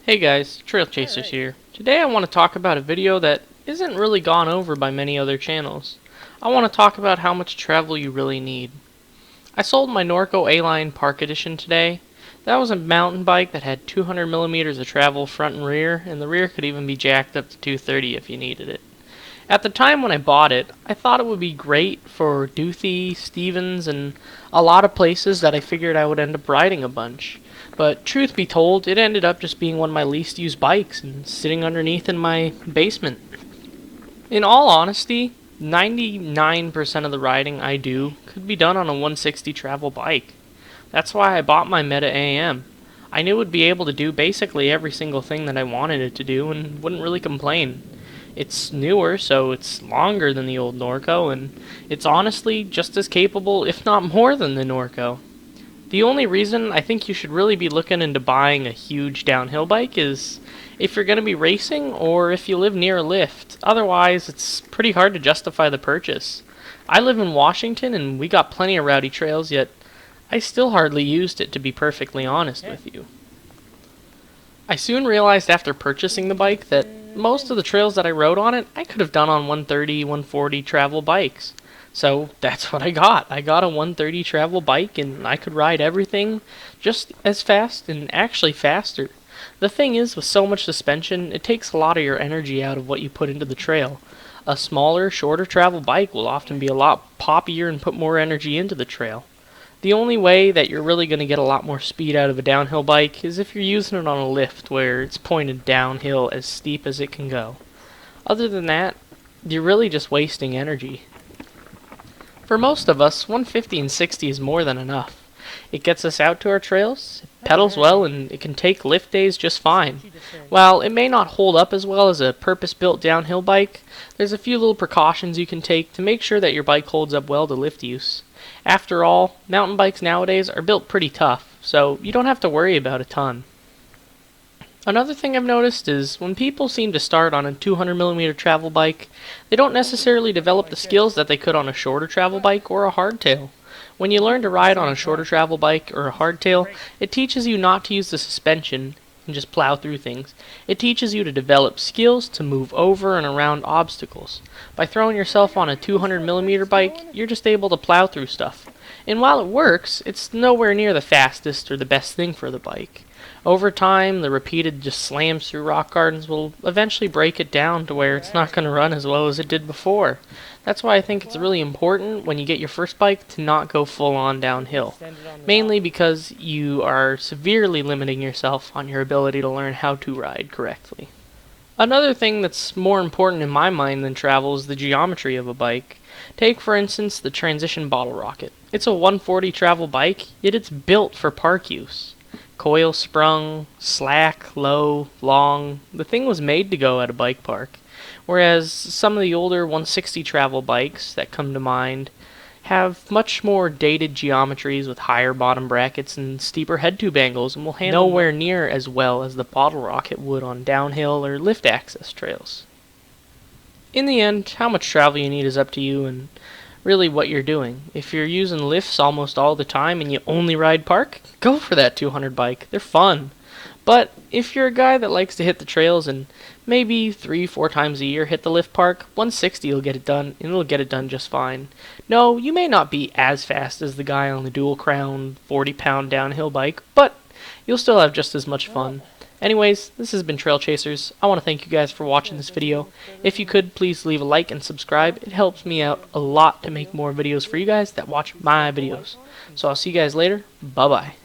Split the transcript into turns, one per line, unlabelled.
Hey guys, Trail Chasers here. Today I want to talk about a video that isn't really gone over by many other channels. I want to talk about how much travel you really need. I sold my Norco A-Line Park Edition today. That was a mountain bike that had 200 millimeters of travel front and rear, and the rear could even be jacked up to 230 if you needed it. At the time when I bought it, I thought it would be great for Duthie, Stevens, and a lot of places that I figured I would end up riding a bunch. But truth be told, it ended up just being one of my least used bikes and sitting underneath in my basement. In all honesty, 99% of the riding I do could be done on a 160 travel bike. That's why I bought my Meta AM. I knew it would be able to do basically every single thing that I wanted it to do and wouldn't really complain. It's newer, so it's longer than the old Norco, and it's honestly just as capable, if not more than the Norco. The only reason I think you should really be looking into buying a huge downhill bike is if you're going to be racing or if you live near a lift. Otherwise, it's pretty hard to justify the purchase. I live in Washington and we got plenty of rowdy trails, yet I still hardly used it, to be perfectly honest with you. I soon realized after purchasing the bike that most of the trails that I rode on it, I could have done on 130, 140 travel bikes. So that's what I got. I got a 130 travel bike and I could ride everything just as fast and actually faster. The thing is, with so much suspension, it takes a lot of your energy out of what you put into the trail. A smaller, shorter travel bike will often be a lot poppier and put more energy into the trail. The only way that you're really going to get a lot more speed out of a downhill bike is if you're using it on a lift where it's pointed downhill as steep as it can go. Other than that, you're really just wasting energy. For most of us, 150 and 60 is more than enough. It gets us out to our trails, it pedals well, and it can take lift days just fine. While it may not hold up as well as a purpose-built downhill bike, there's a few little precautions you can take to make sure that your bike holds up well to lift use. After all, mountain bikes nowadays are built pretty tough, so you don't have to worry about a ton. Another thing I've noticed is when people seem to start on a 200mm travel bike, they don't necessarily develop the skills that they could on a shorter travel bike or a hardtail. When you learn to ride on a shorter travel bike or a hardtail, it teaches you not to use the suspension and just plow through things. It teaches you to develop skills to move over and around obstacles. By throwing yourself on a 200mm bike, you're just able to plow through stuff. And while it works, it's nowhere near the fastest or the best thing for the bike. Over time, the repeated just slams through rock gardens will eventually break it down to where it's not going to run as well as it did before. That's why I think it's really important when you get your first bike to not go full on downhill. Mainly because you are severely limiting yourself on your ability to learn how to ride correctly. Another thing that's more important in my mind than travel is the geometry of a bike. Take for instance the Transition Bottle Rocket. It's a 140 travel bike, yet it's built for park use. Coil sprung, slack, low, long. The thing was made to go at a bike park. Whereas some of the older 160 travel bikes that come to mind have much more dated geometries with higher bottom brackets and steeper head tube angles and will handle nowhere near as well as the Bottle Rocket would on downhill or lift access trails. In the end, how much travel you need is up to you and really what you're doing. If you're using lifts almost all the time and you only ride park, go for that 200 bike. They're fun. But if you're a guy that likes to hit the trails and maybe 3-4 times a year hit the lift park, 160 will get it done, and it'll get it done just fine. No, you may not be as fast as the guy on the dual crown 40-pound downhill bike, but you'll still have just as much fun. Anyways, this has been Trail Chasers. I want to thank you guys for watching this video. If you could, please leave a like and subscribe. It helps me out a lot to make more videos for you guys that watch my videos. So I'll see you guys later. Bye-bye.